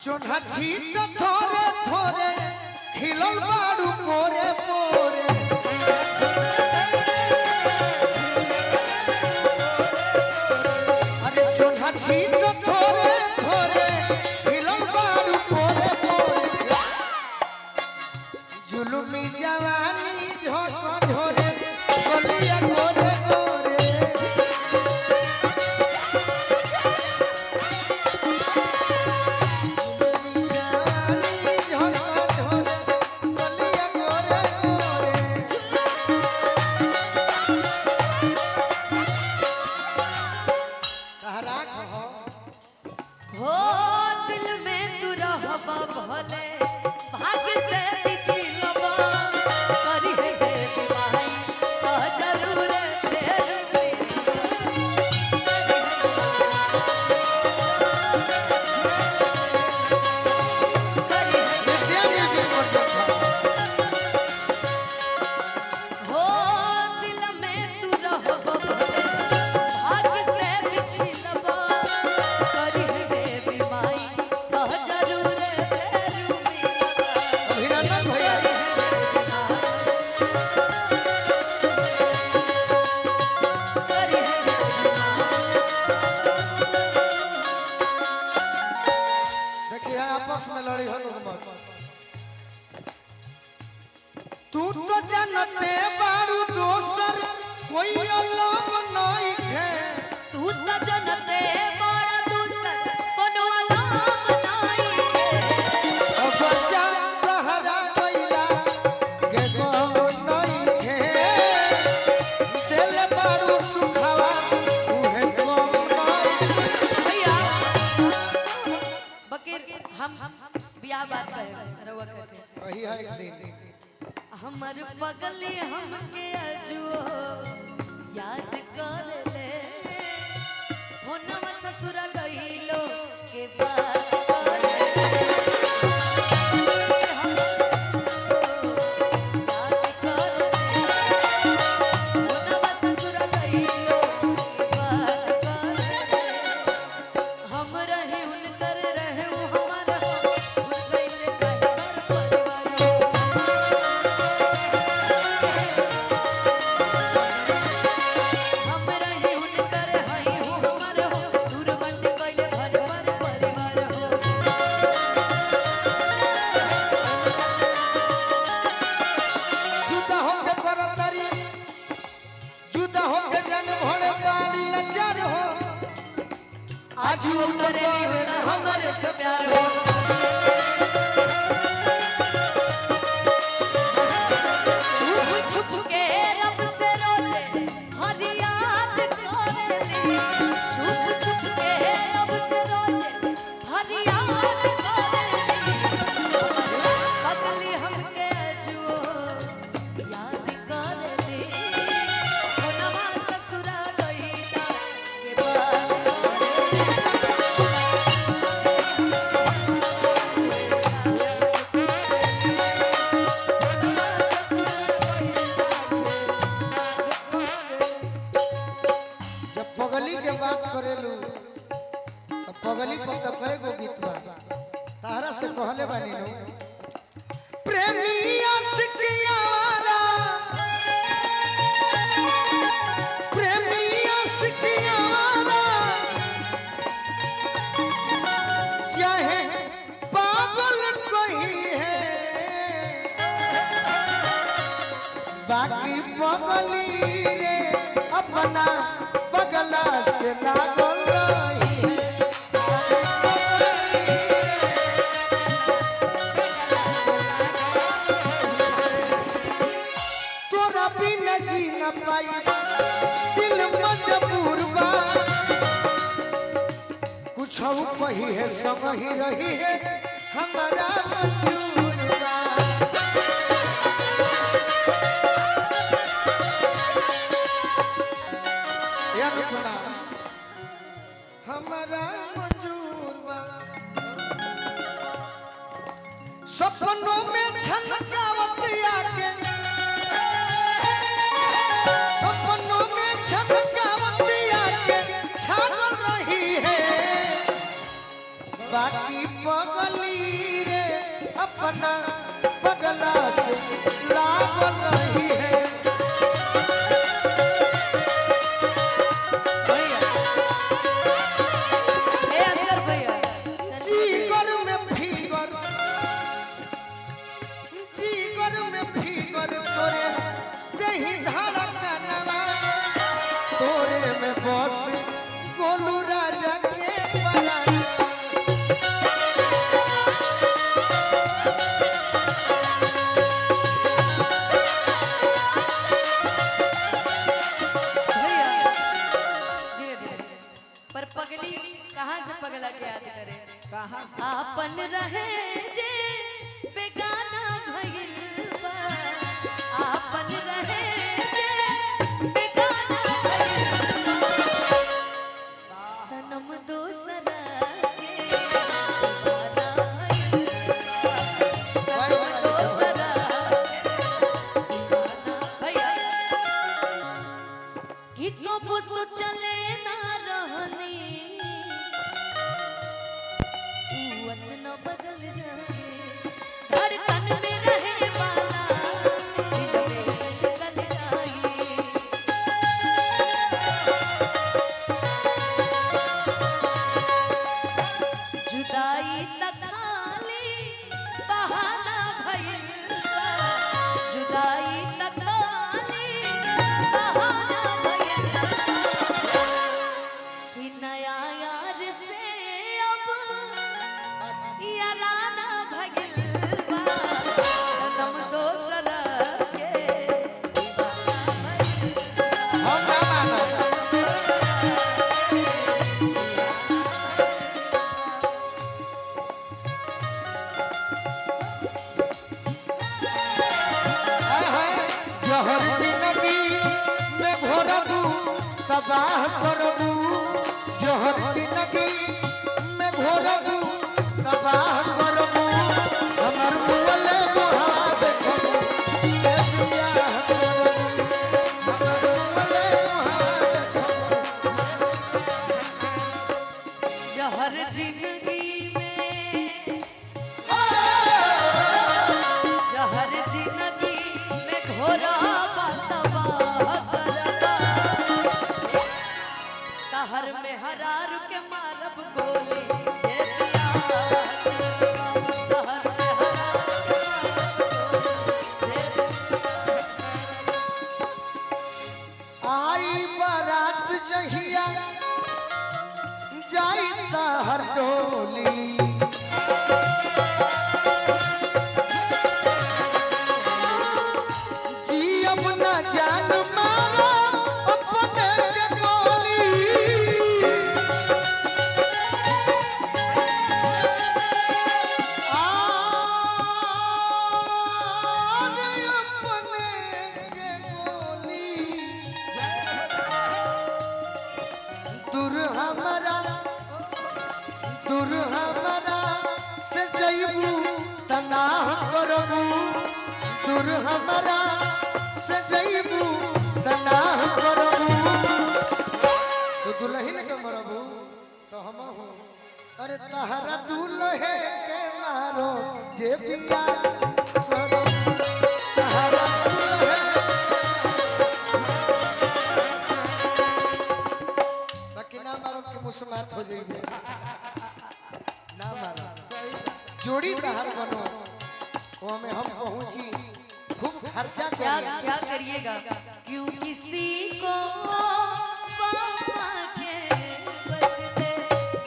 चोना छीत थोरे थोरे खिलल बाड़ू पोरे पोरे अरे चोना छीत थोरे थोरे खिलल बाड़ू पोरे पोरे जुलुमी जवानी झोंका झोरे बोलिया गोरे गोरे हो दिल में तू रहबा भले भाग्य से पिछलबा करी है बेईमानी का जरूर फेर हो दिल में तू रहबा भले भाग्य से पिछलबा आपस में लड़ी हो तू तो जानते बारू दोसर कोई अलग नहीं है तू तो जानते बड़ा दोसर कोनो अलग नहीं है अब जा रहरा गइला के गो नहीं है दिल बारू सुखावा उहे गो नहीं भैया बकीर हम बियाह बात करे रउआ करके वही है एक दिन हमर पगली हमके अजुओ याद कर ले होनवा ससुर गइलो के बात कर ले याद कर ले होनवा ससुर गइलो के बात कर ले हम रहे उनकर रहे हमारा हो गइले काहे आजू करे हमारे से प्यार हो छुप छुप के रब से रोजे हर याद करेली छुप छुप के रब से रोजे हर याद करेली पगली हमके जुओ याद करेली कोनवा ससुरा गइला के बात पगली के बात करेलू तो पगली पर तो कई गो गीत बा तारा से कहले बानी नो प्रेमी आशिकियावारा प्रेमी आशिकियावारा चाहे पागल कोई है बाकी पगली रे अपना बगला से ना बोल रही है तोरा बिना जी न पाई दिल मजबूर बा कुछ कही है संग ही रही है हमारा मंजूर बा हमारा मंजूर बा सपनों में छनकावत आके सपनों में छनकावत आके छान रही है बाकी पगली रे अपना पगला से लागल रही है। भैया ए अंदर भैया जीगर में फीगर तोरे देही धड़कनवा तोरे में बस गोलू राजा के परानवा। भैया धीरे धीरे पर पगली कहाँ से पगला के याद करे कहाँ आपन रहे जे बेगाना भइल बा आपन रहे जे बेगाना भइल बा सनम दोसरा के दीवाना भइल बा सनम दोसरा के दीवाना भैया कि कब सोचले ना रहनी न बदल जाए धड़कन में रहे वाला दिल में से निकल जाए जुदाई तक खाली बहाना भइल बा जुदाई तक खाली बहाना भइल बा कि नया यार से अब याराना भगिल बा सनम दोसरा के दीवाना भइल हम ना मानो जहर जिंदगी में घोरबू तबाह करबू जहर जिंदगी में घोरबू तबाह करबू हमर मुअले मुहा देखबू ए बियाह करबू हमर मुअले मुहा देखबू जहर जिंदगी में जहर जिंदगी में घोरा तबाह करबा कहर में हरार के मारब गोली जे प्यार कहर में हरार के मारब गोली आई बारात जहिया जाई हर टोली जी अब न जान मारो अपने के गोली आज अपने के गोली दूर हमारा से जइबू तनाह करबू दूर हमारा से जइबू तनाह करबू तो दुल्हन के मरबू तो हम हो अरे तहरा दुल्हे के मारो जे बिया करो तहरा दुल्हे बाकी ना मारो के मुसमात हो जाइए ना मारो जोड़ी तहार बनो वो में हम पहुंची खूब खर्चा क्या करिए क्या करिएगा क्यों किसी को वफा के बदले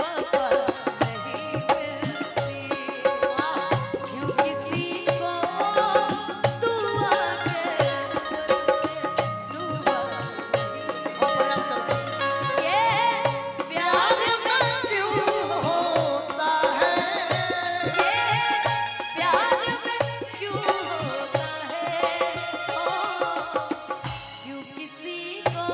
वफा नहीं मिलती क्यों किसी को दुआ के दुआ ये प्यार में क्यों होता है ये प्यार में क्यों होता है ओ क्यों किसी को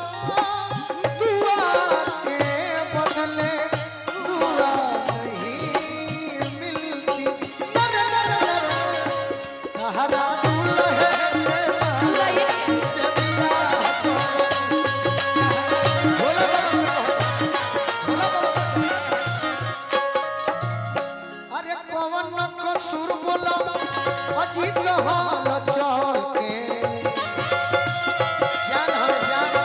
कौन कसूर बोला अजीत हाल चल के जान हमें जान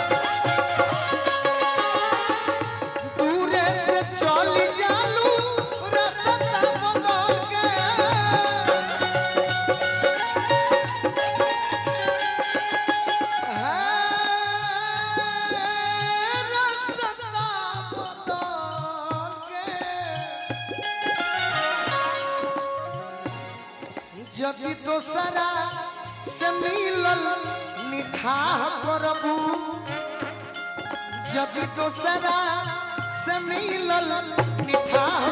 दूरे से चल जालू रास्ता बदल के जदि दोसरा से मिलल निठाह करबू जदि दोसरा से मिलल निठाह